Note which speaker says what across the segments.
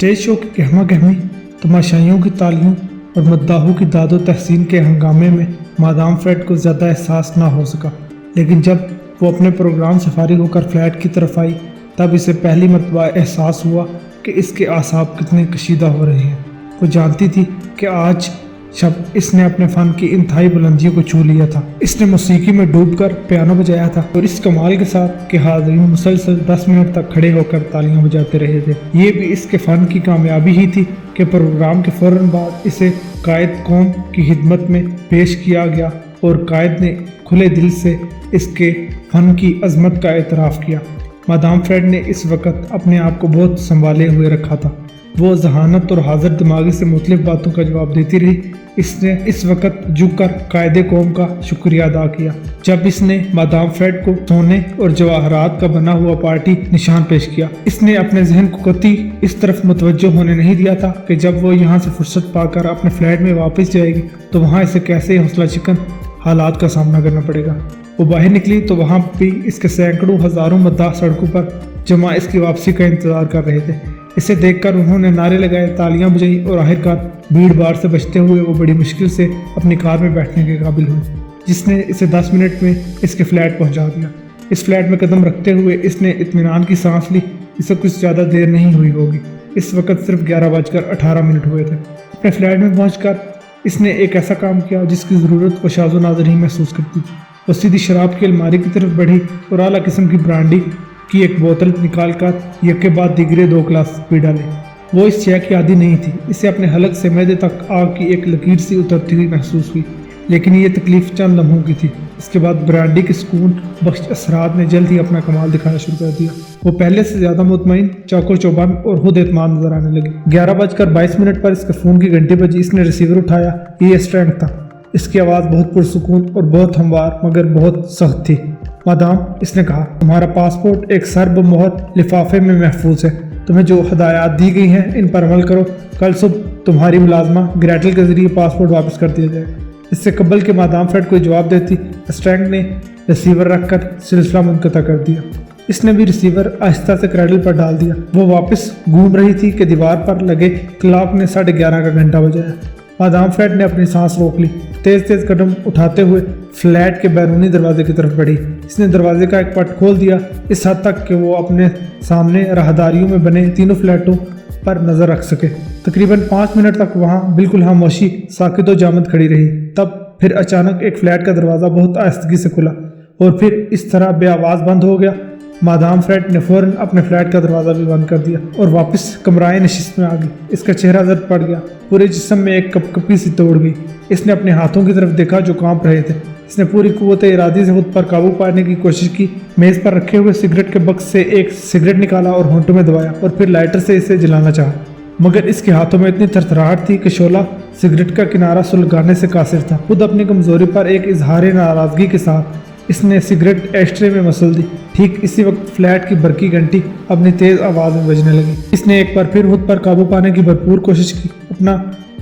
Speaker 1: Stage show की गहमा गहमी, तमाशाइयों की तालियों और मद्दाहों की दादो तहसीन के हंगामे में मादाम फ्रेड को ज़्यादा एहसास ना हो सका। लेकिन जब वो अपने प्रोग्राम से फारिग होकर फ्लैट की तरफ आई, तब इसे पहली मरतबा एहसास हुआ कि इसके आसाब कितने कशीदा हो रहे हैं। वो जानती थी कि आज शब इसने अपने फ़न की इंतहाई बुलंदियों को छू लिया था। इसने मौसीकी में डूबकर पियानो बजाया था और इस कमाल के साथ कि हाज़रीन मुसलसल 10 मिनट तक खड़े होकर तालियां बजाते रहे थे। ये भी इसके फ़न की कामयाबी ही थी कि प्रोग्राम के फ़ौरन बाद इसे कायद कौम की खिदमत में पेश किया गया और कायद ने खुले दिल से इसके फ़न की अजमत का एतराफ़ किया। मादाम फ्रेड ने इस वक्त अपने आप को बहुत संभाले हुए रखा था। वो जहानत और हाजिर दिमागी से मुख्तलिफ बातों का जवाब देती रही। इसने इस वक्त झुककर कायदे कौम का शुक्रिया अदा किया जब इसने मादाम फ्रेड को सोने और जवाहरात का बना हुआ पार्टी निशान पेश किया। इसने अपने जहन को कतई इस तरफ मुतवज्जो होने नहीं दिया था कि जब वो यहाँ से फुर्सत पाकर अपने फ्लैट में वापस जाएगी तो वहाँ इसे कैसे हौसला चिकन हालात का सामना करना पड़ेगा। वो बाहर निकली तो वहाँ भी इसके सैकड़ों हज़ारों मद्दाह सड़कों पर जमा इसकी वापसी का इंतज़ार कर रहे थे। इसे देखकर उन्होंने नारे लगाए, तालियां बजाई और आखिरकार भीड़ भाड़ से बचते हुए वो बड़ी मुश्किल से अपनी कार में बैठने के काबिल हुई, जिसने इसे 10 मिनट में इसके फ्लैट पहुंचा दिया। इस फ्लैट में कदम रखते हुए इसने इत्मीनान की सांस ली। इसे कुछ ज़्यादा देर नहीं हुई होगी। इस वक्त सिर्फ 11:18 हुए थे। अपने फ्लैट में पहुँच इसने एक ऐसा काम किया जिसकी ज़रूरत वो शाज़ो नाज़र ही महसूस करती थी। वो सीधी शराब की अलमारी की तरफ बढ़ी और आला किस्म की ब्रांडी की एक बोतल निकालकर एक के बाद दीगरे 2 गिलास पी डाले। वो इस चाय की आदी नहीं थी। इसे अपने हलक से मैदे तक आग की एक लकीर सी उतरती हुई महसूस हुई, लेकिन ये तकलीफ चंद लम्हों की थी। इसके बाद ब्रांडी के सुकून बख्श असरात ने जल्द ही अपना कमाल दिखाना शुरू कर दिया। वो पहले से ज़्यादा मुतमईन, चाकर चौबंद और खुद एतमाद नजर आने लगी। 11:22 पर इसके फ़ोन की घंटी बजी। इसने रिसीवर उठाया। ये स्ट्रैंक था। इसकी आवाज़ बहुत पुरसुकून और बहुत हमवार मगर बहुत सख्त थी। मादाम, इसने कहा, तुम्हारा पासपोर्ट एक सर्ब मोहर लिफाफे में महफूज है। तुम्हें जो हदायत दी गई हैं इन पर अमल करो। कल सुबह तुम्हारी मुलाजमा ग्रेटल के जरिए पासपोर्ट वापस कर दिया जाएगा। इससे कबल के मादाम फ्रेड कोई जवाब देती, स्ट्रैंक ने रिसीवर रखकर सिलसिला मुनक़ता कर दिया। इसने भी रिसीवर आहिस्ता से ग्रेटल पर डाल दिया। वो वापस घूम रही थी कि दीवार पर लगे क्लॉक ने 11:30 का घंटा बजाया। मादाम फ्रेड ने अपनी सांस रोक ली। तेज तेज कदम उठाते हुए फ्लैट के बैरूनी दरवाजे की तरफ बढ़ी। इसने दरवाजे का एक पट खोल दिया, इस हद तक कि वो अपने सामने राहदारियों में बने 3 फ्लैटों पर नजर रख सके। तकरीबन 5 मिनट तक वहाँ बिल्कुल खामोशी साकितो जामद खड़ी रही। तब फिर अचानक एक फ्लैट का दरवाज़ा बहुत आहिस्तगी से खुला और फिर इस तरह बेआवाज़ बंद हो गया। मादाम फ्रेड ने फौरन अपने फ्लैट का दरवाज़ा भी बंद कर दिया और वापस कमराए नशिस्त में आ गई। इसका चेहरा जर्द पड़ गया। पूरे जिस्म में एक कपकपी सी तोड़ गई। इसने अपने हाथों की तरफ देखा जो कांप रहे थे। इसने पूरी कुव्वत इरादी से खुद पर काबू पाने की कोशिश की। मेज़ पर रखे हुए सिगरेट के बक्स से एक सिगरेट निकाला और होंठों में दबाया और फिर लाइटर से इसे जलाना चाहा, मगर इसके हाथों में इतनी थरथराहट थी कि शोला सिगरेट का किनारा सुलगाने से कासिर था। खुद अपनी कमजोरी पर एक इजहार नाराज़गी के साथ इसने सिगरेट एस्ट्रे में मसल दी। ठीक इसी वक्त फ्लैट की बरकी घंटी अपनी तेज आवाज़ में बजने लगी। इसने एक बार फिर खुद पर काबू पाने की भरपूर कोशिश की। अपना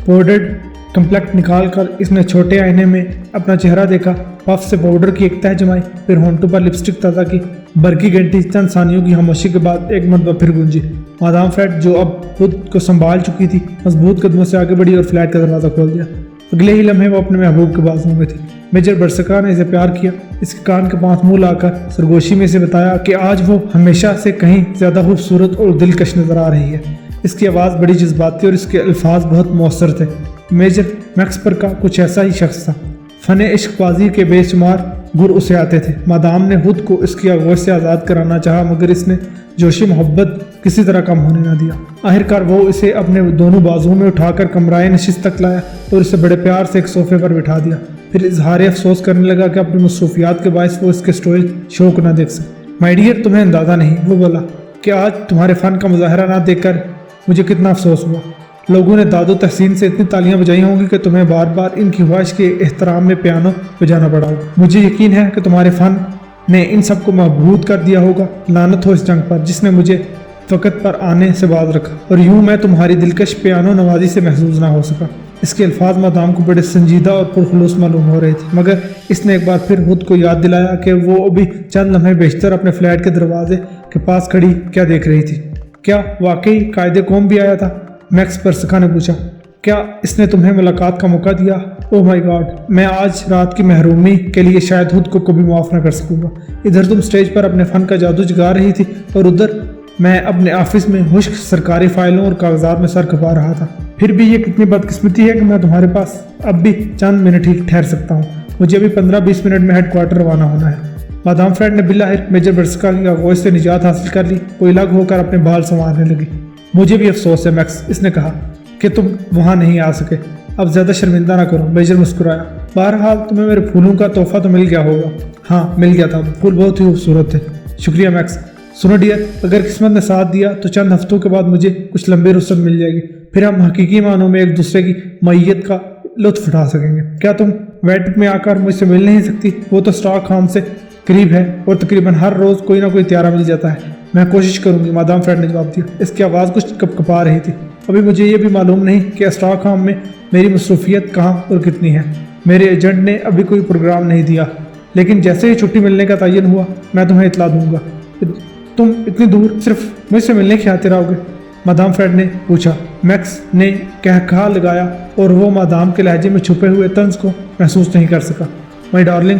Speaker 1: पाउडर्ड कम्प्लेक्ट निकाल कर इसने छोटे आईने में अपना चेहरा देखा। पफ से पाउडर की एक तह जमाई, फिर होंठों पर लिपस्टिक ताज़ा की। बरकी घंटी चंद सानियों की खामोशी के बाद एक मरतबा फिर गूंजी। मादाम फ्रेड जो अब खुद को संभाल चुकी थी, मजबूत कदमों से आगे बढ़ी और फ्लैट का दरवाज़ा खोल दिया। अगले ही लम्हे वो अपने महबूब के बाजुओं में थी। मेजर बरसका ने इसे प्यार किया। इसके कान के पास मुंह लाकर सरगोशी में इसे बताया कि आज वो हमेशा से कहीं ज़्यादा खूबसूरत और दिलकश नजर आ रही है। इसकी आवाज़ बड़ी जज्बाती और इसके अल्फाज बहुत मौसर थे। मेजर मैक्सपर का कुछ ऐसा ही शख्स था। फ़ने इश्कबाजी के बेशुमार गुर उसे आते थे। मादाम ने खुद को इसकी आगोश से आज़ाद कराना चाहा, मगर इसने जोशी मोहब्बत किसी तरह कम होने ना दिया। आखिरकार वो इसे अपने दोनों बाजुओं में उठाकर कमराए नशिस्त तक लाया और इसे बड़े प्यार से एक सोफे पर बिठा दिया। फिर इजहार अफसोस करने लगा कि अपनी मसरूफियात के बायस वो इसके स्टोरेज शो को ना देख सके। माय डियर, तुम्हें अंदाज़ा नहीं, वो बोला, कि आज तुम्हारे फ़न का मुजाहरा ना देखकर मुझे कितना अफसोस हुआ। लोगों ने दादो तहसीन से इतनी तालियां बजाई होंगी कि तुम्हें बार बार इनकी ख्वाहिश के एहतराम में पियानो बजाना पड़ा होगा। मुझे यकीन है कि तुम्हारे फ़न ने इन सब को महबूद कर दिया होगा। लानत हो इस जंग पर जिसने मुझे वक़्त पर आने से बाज रखा और यूं मैं तुम्हारी दिलकश पियानो नवाजी से महसूस ना हो सका। इसके अल्फाज मादाम को बड़े संजीदा और पुरखलूस मालूम हो रहे थे, मगर इसने एक बार फिर खुद को याद दिलाया कि वो अभी चंद लम्हे बेशतर अपने फ्लैट के दरवाजे के पास खड़ी क्या देख रही थी। کیا واقعی قائد قوم بھی آیا تھا؟ میکس برسکا نے پوچھا۔ کیا اس نے تمہیں ملاقات کا موقع دیا؟ اوہ مائی گاڈ، میں آج رات کی محرومی کے لیے شاید خود کو کبھی معاف نہ کر سکوں گا۔ ادھر تم سٹیج پر اپنے فن کا جادو جگا رہی تھی اور ادھر میں اپنے آفس میں خشک سرکاری فائلوں اور کاغذات میں سر کھپا رہا تھا۔ پھر بھی یہ کتنی بدقسمتی ہے کہ میں تمہارے پاس اب بھی چند منٹ ہی ٹھہر سکتا ہوں۔ مجھے ابھی 15-20 منٹ میں ہیڈ کوارٹر روانہ ہونا ہے۔ مادام فریڈ نے بالآخر میجر برسکا کی آغوش سے نجات حاصل کر لی۔ وہ الگ ہو کر اپنے بال سنوارنے لگی۔ مجھے بھی افسوس ہے میکس، اس نے کہا، کہ تم وہاں نہیں آ سکے۔ اب زیادہ شرمندہ نہ کرو، میجر مسکرایا۔ بہرحال تمہیں میرے پھولوں کا تحفہ تو مل گیا ہوگا۔ ہاں مل گیا تھا، پھول بہت ہی خوبصورت تھے۔ شکریہ میکس۔ سنو ڈیئر، اگر قسمت نے ساتھ دیا تو چند ہفتوں کے بعد مجھے کچھ لمبی رخصت مل جائے گی، پھر ہم حقیقی معنوں میں ایک دوسرے کی معیت کا لطف اٹھا سکیں گے۔ کیا تم ویٹک میں آ کر مجھ سے مل نہیں سکتی؟ وہ تو اسٹاک ہوم سے قریب ہے اور تقریباً ہر روز کوئی نہ کوئی طیارہ مل جاتا ہے۔ میں کوشش کروں گی، مادام فریڈ نے جواب دیا۔ اس کی آواز کچھ کپکپا رہی تھی۔ ابھی مجھے یہ بھی معلوم نہیں کہ اسٹاک ہوم میں میری مصروفیت کہاں اور کتنی ہے۔ میرے ایجنٹ نے ابھی کوئی پروگرام نہیں دیا، لیکن جیسے ہی چھٹی ملنے کا تعین ہوا میں تمہیں اطلاع دوں گا۔ تم اتنی دور صرف مجھ سے ملنے کی خاطر آؤ گے؟ مادام فریڈ نے پوچھا۔ میکس نے کہکہا لگایا اور وہ مادام کے لہجے میں چھپے ہوئے طنز کو محسوس نہیں کر سکا۔ مائی ڈارلنگ،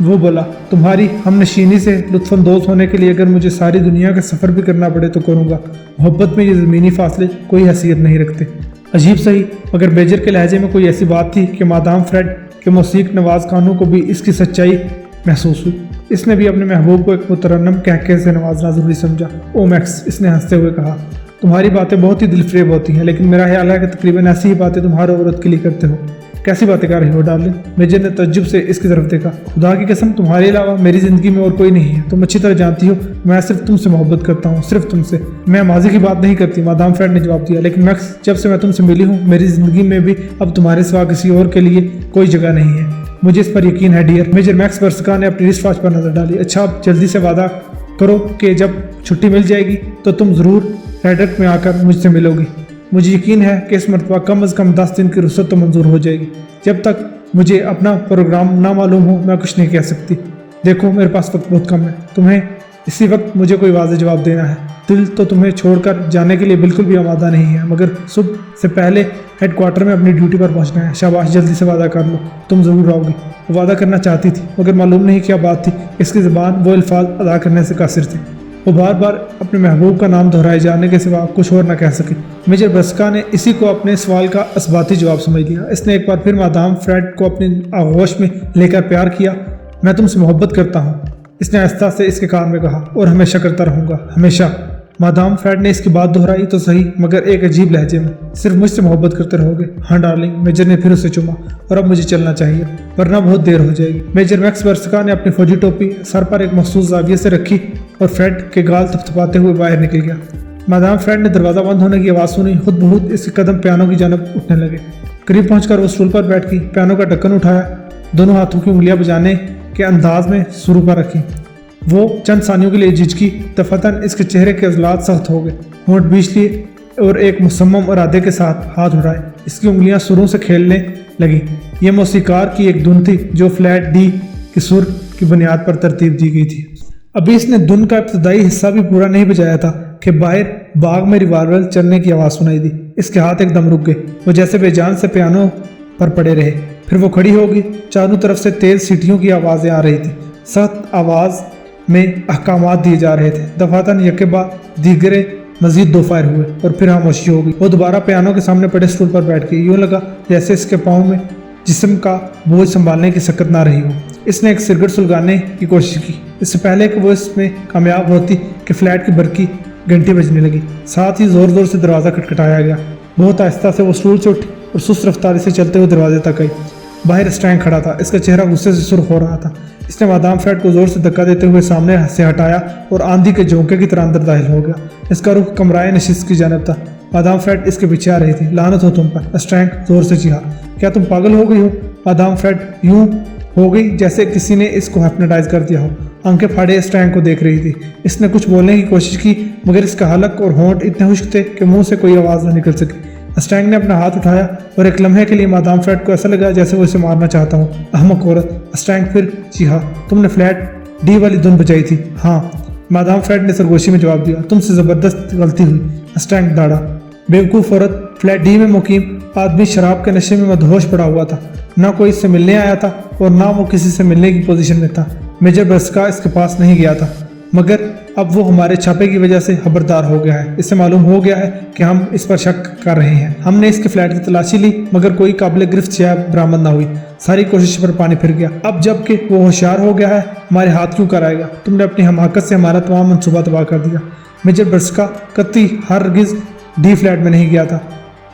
Speaker 1: وہ بولا، تمہاری ہم نشینی سے لطف اندوز ہونے کے لیے اگر مجھے ساری دنیا کا سفر بھی کرنا پڑے تو کروں گا۔ محبت میں یہ زمینی فاصلے کوئی حیثیت نہیں رکھتے۔ عجیب صحیح، مگر بیجر کے لہجے میں کوئی ایسی بات تھی کہ مادام فریڈ کے موسیقی نواز کانوں کو بھی اس کی سچائی محسوس ہوئی۔ اس نے بھی اپنے محبوب کو ایک مترنم کہکہے سے نوازنا ضروری سمجھا۔ او میکس، اس نے ہنستے ہوئے کہا، تمہاری باتیں بہت ہی دلفریب ہوتی ہیں، لیکن میرا خیال ہے کہ تقریباً ایسی ہی باتیں تم ہر عورت کے لیے کرتے ہو۔ کیسی باتیں کر رہی ہو ڈارلنگ؟ میجر نے تعجب سے اس کی طرف دیکھا۔ خدا کی قسم، تمہارے علاوہ میری زندگی میں اور کوئی نہیں ہے۔ تم اچھی طرح جانتی ہو میں صرف تم سے محبت کرتا ہوں، صرف تم سے۔ میں ماضی کی بات نہیں کرتی، مادام فریڈ نے جواب دیا، لیکن میکس، جب سے میں تم سے ملی ہوں میری زندگی میں بھی اب تمہارے سوا کسی اور کے لیے کوئی جگہ نہیں ہے۔ مجھے اس پر یقین ہے ڈیئر۔ میجر میکس برسکا نے اپنی رسٹ واچ پر نظر ڈالی۔ اچھا، اب جلدی سے وعدہ کرو کہ جب چھٹی مل جائے گی تو تم ضرور ریڈک میں آ کر مجھ سے ملو گی۔ مجھے یقین ہے کہ اس مرتبہ کم از کم 10 دن کی رخصت تو منظور ہو جائے گی۔ جب تک مجھے اپنا پروگرام نہ معلوم ہو میں کچھ نہیں کہہ سکتی۔ دیکھو میرے پاس وقت بہت کم ہے، تمہیں اسی وقت مجھے کوئی واضح جواب دینا ہے۔ دل تو تمہیں چھوڑ کر جانے کے لیے بالکل بھی آمادہ نہیں ہے، مگر صبح سے پہلے ہیڈ کوارٹر میں اپنی ڈیوٹی پر پہنچنا ہے۔ شاباش، جلدی سے وعدہ کر لو، تم ضرور آؤ گی۔ وہ وعدہ کرنا چاہتی تھی مگر معلوم نہیں کیا بات تھی، اس کی زبان وہ الفاظ ادا کرنے سے قاصر تھی۔ وہ بار بار اپنے محبوب کا نام دہرائے جانے کے سوا کچھ اور نہ کہہ سکی۔ میجر برسکا نے اسی کو اپنے سوال کا اثباتی جواب سمجھ لیا۔ اس نے ایک بار پھر مادام فریڈ کو اپنی آغوش میں لے کر پیار کیا۔ میں تم سے محبت کرتا ہوں، اس نے آہستہ سے اس کے کان میں کہا، اور ہمیشہ کرتا رہوں گا، ہمیشہ۔ مادام فریڈ نے اس کی بات دہرائی تو صحیح، مگر ایک عجیب لہجے میں۔ صرف مجھ سے محبت کرتے رہو گے؟ ہاں ڈارلنگ، میجر نے پھر اسے چوما۔ اور اب مجھے چلنا چاہیے ورنہ بہت دیر ہو جائے گی۔ میجر میکس برسکا نے اپنی فوجی ٹوپی سر پر ایک مخصوص زاویے سے رکھی اور فریڈ کے گال تھپتھپاتے ہوئے باہر نکل گیا۔ مادام فریڈ نے دروازہ بند ہونے کی آواز سنی، خود بخود اس کے قدم پیانو کی جانب اٹھنے لگے۔ قریب پہنچ کر وہ اسٹول پر بیٹھ گئی، پیانو کا ڈھکن اٹھایا، دونوں ہاتھوں کی انگلیاں بجانے کے انداز میں سروں پر رکھی۔ وہ چند ثانیوں کے لیے جھجکی، دفعتاً اس کے چہرے کے عضلات سخت ہو گئے، ہونٹ بیچ لیے اور ایک مصمم ارادے کے ساتھ ہاتھ اٹھائے۔ اس کی انگلیاں سروں سے کھیلنے لگی۔ یہ موسیقار کی ایک دھن تھی جو فلیٹ ڈی کی سر کی بنیاد پر ترتیب دی گئی تھی۔ ابھی اس نے دھن کا ابتدائی حصہ بھی پورا نہیں بجایا تھا کہ باہر باغ میں ریوالور چلنے کی آواز سنائی دی۔ اس کے ہاتھ ایک دم رک گئے، وہ جیسے بے جان سے پیانو پر پڑے رہے۔ پھر وہ کھڑی ہو گئی، چاروں طرف سے تیز سیٹیوں کی آوازیں آ رہی تھی، سخت آواز میں احکامات دیے جا رہے تھے۔ دفعتاً یکے بعد دیگرے مزید 2 فائر ہوئے اور پھر خاموشی ہو گئی۔ وہ دوبارہ پیانو کے سامنے پڑے اسٹول پر بیٹھ گئی، یوں لگا جیسے اس کے پاؤں میں جسم کا بوجھ سنبھالنے کی سکت نہ رہی ہو۔ اس نے ایک سگریٹ سلگانے کی کوشش کی، اس سے پہلے کہ وہ اس میں کامیاب ہوتی کہ فلیٹ کی برقی گھنٹی بجنے لگی، ساتھ ہی زور زور سے دروازہ کھٹکھٹایا گیا۔ بہت آہستہ سے وہ اسٹول سے اٹھی اور سست رفتاری سے چلتے ہوئے دروازے تک آئی۔ باہر اسٹینگ کھڑا تھا، اس کا چہرہ غصے سے سرخ ہو رہا تھا۔ اس نے مادام فریڈ کو زور سے دھکا دیتے ہوئے سامنے سے ہٹایا اور آندھی کے جھونکے کی طرح اندر داخل ہو گیا۔ اس کا رخ کمرائے نشست کی جانب تھا۔ مادام فریڈ اس کے پیچھے آ رہی تھی۔ لعنت ہو تم پر، اسٹینگ زور سے چیخا۔ کیا تم پاگل ہو گئی ہو؟ مادام فریڈ یوں ہو گئی جیسے کسی نے اس کو ہپنوٹائز کر دیا ہو، آنکھیں پھاڑے اسٹینگ کو دیکھ رہی تھی۔ اس نے کچھ بولنے کی کوشش کی مگر اس کا حلق اور ہونٹ اتنے خشک تھے کہ منہ سے کوئی آواز نہ نکل سکی۔ اسٹینگ نے اپنا ہاتھ اٹھایا اور ایک لمحے کے لیے مادام فریڈ کو ایسا لگا جیسے وہ اسے مارنا چاہتا ہوں۔ احمق عورت، اسٹینگ پھر چیخا، تم نے فلیٹ ڈی والی دھن بجائی تھی؟ ہاں، मादाम फ्रेड ने सरगोशी में जवाब दिया, तुमसे ज़बरदस्त गलती हुई। स्ट्रैंग दाड़ा, बेवकूफ़ औरत। फ्लैट डी में मुकीम आदमी शराब के नशे में मदहोश पड़ा हुआ था। ना कोई इससे मिलने आया था और ना वो किसी से मिलने की पोजीशन में था। मेजर ब्रस्का इसके पास नहीं गया था, मगर अब वो हमारे छापे की वजह से खबरदार हो गया है। इससे मालूम हो गया है कि हम इस पर शक कर रहे हैं। हमने इसके फ्लैट की तलाशी ली, मगर कोई काबिल गिरफ्त शय बरामद ना हुई। सारी कोशिश पर पानी फिर गया। अब जबकि वो होशियार हो गया है, हमारे हाथ क्यों कराएगा? तुमने अपनी हमाकत से हमारा तमाम मंसूबा तबाह कर दिया। मेजर ब्रस्का कतई हरगिज़ डी फ्लैट में नहीं गया था।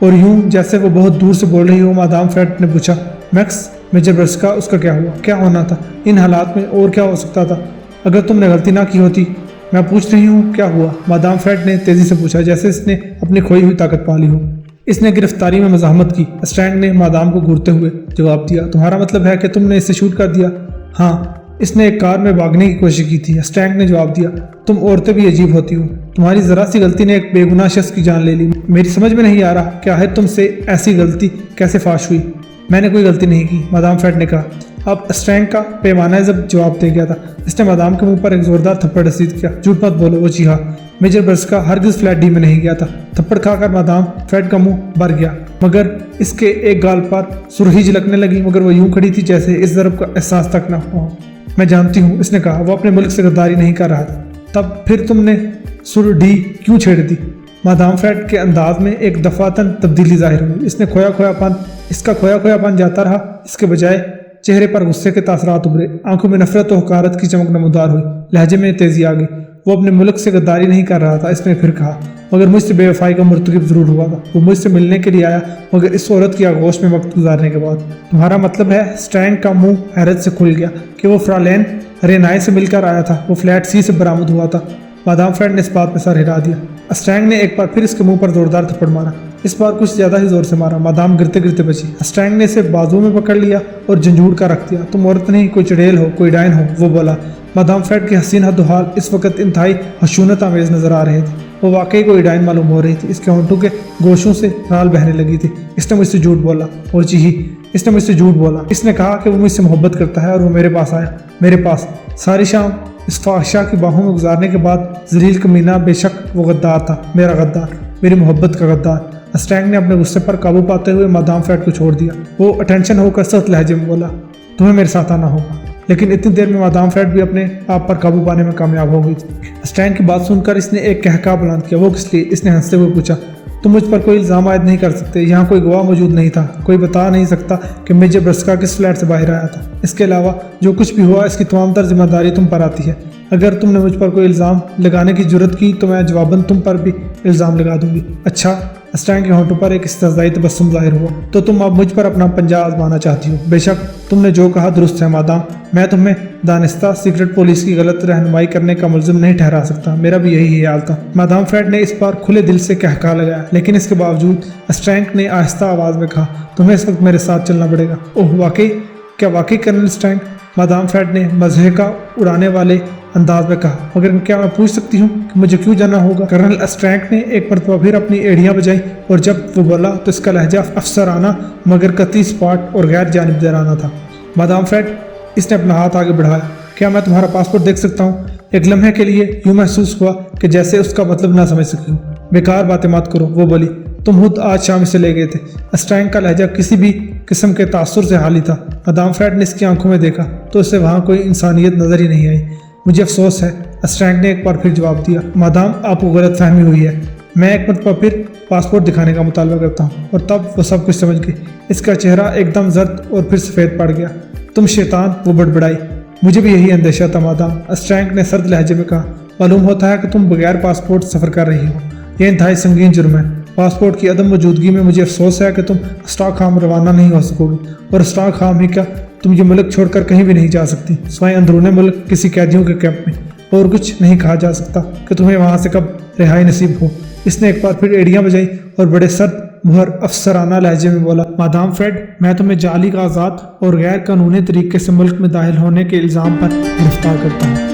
Speaker 1: और यूं जैसे वो बहुत दूर से बोल रही हो, मादाम फ्रेड ने पूछा, मैक्स, मेजर ब्रस्का, उसका क्या हुआ? क्या होना था? इन हालात में और क्या हो सकता था? अगर तुमने गलती ना की होती। मैं पूछ रही हूँ, क्या हुआ? मादाम फ्रेड ने तेजी से पूछा, जैसे इसने अपनी खोई हुई ताकत पा ली हो। इसने गिरफ्तारी में मज़ाहमत की। स्ट्रैंग ने मादाम को घूरते हुए जवाब दिया, तुम्हारा मतलब है कि तुमने इसे शूट कर दिया? हाँ, इसने एक कार में भागने की कोशिश की थी। स्ट्रैंग ने जवाब दिया, तुम औरतें भी अजीब होती हो। तुम्हारी ज़रा सी गलती ने एक बेगुनाह शख्स की जान ले ली। मेरी समझ में नहीं आ रहा क्या है तुमसे ऐसी गलती कैसे फाश हुई? मैंने कोई गलती नहीं की, मादाम फ्रेड ने कहा। अब स्ट्रैंग का पैमाना जब जवाब दे गया था। इसने मादाम के मुंह पर एक जोरदार थप्पड़ रसीद किया। झूठ मत बोलो। वो जी हाँ, मेजर ब्रस्का हरगिज़ फ्लैट डी में नहीं गया था। थप्पड़ खाकर मादाम फ्रेड का मुंह भर गया, मगर इसके एक गाल पर सुर्खी झलकने लगी, मगर वो यूं खड़ी थी जैसे इस ज़रब का एहसास तक न हो। मैं जानती हूँ, इसने कहा, वो अपने मुल्क से गद्दारी नहीं कर रहा था। तब फिर तुमने सुर डी क्यों छेड़ दी? मादाम फ्रेड के अंदाज में एक दफातन तब्दीली जाहिर हुई। इसका खोया खोयापन जाता रहा। इसके बजाय चेहरे पर गुस्से के तासरात उभरे। आंखों में नफरत और हकारत की चमक नमूदार हुई। लहजे में तेजी आ गई। वो अपने मुल्क से गद्दारी नहीं कर रहा था, इसने फिर कहा, मगर मुझसे बेवफाई का मुर्तकिब जरूर हुआ था। वो मुझसे मिलने के लिए आया, मगर इस औरत की आगोश में वक्त गुजारने के बाद। तुम्हारा मतलब है? स्ट्रैंग का मुंह हैरत से खुल गया कि वो फ्रालेन रेनाए से मिलकर आया था। वो फ्लैट सी से बरामद हुआ था। मादाम फ्रेड ने इस बात पर सर हिला दिया। स्ट्रैंग ने एक बार फिर इसके मुंह पर जोरदार थप्पड़ मारा। इस बार कुछ ज्यादा ही जोर से मारा। मादाम गिरते गिरते बची। स्ट्रैंग ने इसे बाजू में पकड़ लिया और झंझूड़ कर रख दिया। तुम औरत नहीं, कोई चुड़ैल हो, कोई डायन हो, वो बोला। मादाम फ्रेड की हसीन हद्दोहाल इस वक्त इंतहाई हशूनत आमेज नजर आ रहे थे। वो वाकई कोई डायन मालूम हो रही थी। इसके होंठों के गोशों से राल बहने लगी थी। इसने मुझसे झूठ बोला। और जी ही, इसने मुझसे झूठ बोला। इसने कहा कि वो मुझसे मोहब्बत करता है और वो मेरे पास आया। मेरे पास सारी शाम इस फाहिशा की बाहों में गुजारने के बाद। जलील कमीना, बेशक वो गद्दार था, मेरा गद्दार, मेरी मोहब्बत का गद्दार। स्ट्रैंग ने अपने गुस्से पर काबू पाते हुए मादाम फ्रेड को छोड़ दिया। वो अटेंशन होकर सख्त लहजे में बोला, तुम्हें मेरे साथ आना होगा। लेकिन इतनी देर में मादाम फ्रेड भी अपने आप पर काबू पाने में कामयाब हो गई थी। स्ट्रैंग की बात सुनकर इसने एक कहका बुलंद किया। वो किस लिए? इसने हंसते हुए पूछा, तुम मुझ पर कोई इल्ज़ाम आयद नहीं कर सकते। यहाँ कोई गवाह मौजूद नहीं था। कोई बता नहीं सकता कि मेजर ब्रस्का किस फ्लैट से बाहर आया था। इसके अलावा जो कुछ भी हुआ, इसकी तमाम तर जिम्मेदारी तुम पर आती है। अगर तुमने मुझ पर कोई इल्ज़ाम लगाने की जुर्रत की तो मैं जवाबन तुम पर भी इल्ज़ाम लगा दूंगी। अच्छा? स्ट्रैंग के होंठों पर एक इस्तहज़ाई तबस्सुम ज़ाहिर हुआ। तो तुम अब मुझ पर अपना पंजा आजमाना चाहती हो? बेशक, तुमने जो कहा दुरुस्त है मादाम। मैं तुम्हें दानिस्ता सीक्रेट पुलिस की गलत रहनुमाई करने का मुल्ज़िम नहीं ठहरा सकता। मेरा भी यही ख्याल था। मादाम फ्रेड ने इस बार खुले दिल से कहका लगाया, लेकिन इसके बावजूद स्ट्रैंग ने आहिस्ता आवाज़ में कहा, तुम्हें इस वक्त मेरे साथ चलना पड़ेगा। ओह वाकई? क्या वाकई कर्नल स्ट्रैंग? मादाम फ्रेड ने मज़हे का उड़ाने वाले अंदाज में कहा, मगर क्या मैं पूछ सकती हूँ कि मुझे क्यों जाना होगा? कर्नल स्ट्रैंग ने एक मरतबा फिर अपनी एड़ियाँ बजाई और जब वो बोला तो इसका लहजा अफसराना मगर कतई स्पॉट और गैर जानिबदाराना था। मादाम फ्रेड, इसने अपना हाथ आगे बढ़ाया, क्या मैं तुम्हारा पासपोर्ट देख सकता हूँ? एक लम्हे के लिए यूँ महसूस हुआ कि जैसे उसका मतलब ना समझ सकी हूँ। बेकार बातें मत करो, वो बोली, तुम खुद आज शाम इसे ले गए थे। स्ट्रैंग का लहजा किसी भी किस्म के तासुर से हाली था। मादाम फ्रेड ने इसकी आंखों में देखा तो उसे वहाँ कोई इंसानियत नजर ही नहीं आई। मुझे अफसोस है, स्ट्रैंग ने एक बार फिर जवाब दिया। मादाम, आपको गलत फहमी हुई है। मैं एक मरतबा फिर पासपोर्ट दिखाने का मुतालबा करता हूँ। और तब वो सब कुछ समझ गई। इसका चेहरा एकदम जर्द और फिर सफ़ेद पड़ गया। तुम शैतान, वो बड़बड़ाई। मुझे भी यही अंदेशा था मादाम, स्ट्रैंग ने सर्द लहजे में कहा। मालूम होता है कि तुम बगैर पासपोर्ट सफ़र कर रही हो। यह इंतहाई संगीन जुर्म है। पासपोर्ट की अदम मौजूदगी में मुझे अफसोस है कि तुम स्टॉकहोम रवाना नहीं हो सकोगी। और स्टॉकहोम ही क्या, तुम ये मुल्क छोड़कर कहीं भी नहीं जा सकती, सिवाय अंदरूने मुल्क किसी कैदियों के कैंप में। और कुछ नहीं कहा जा सकता कि तुम्हें वहाँ से कब रिहाई नसीब हो। इसने एक बार फिर एड़ियाँ बजाई और बड़े सर्द मुहर अफसराना लहजे में बोला, मादाम फ्रेड, मैं तुम्हें जाली कागजात और गैर कानूनी तरीके से मुल्क में दाखिल होने के इल्ज़ाम पर गिरफ्तार करता हूँ।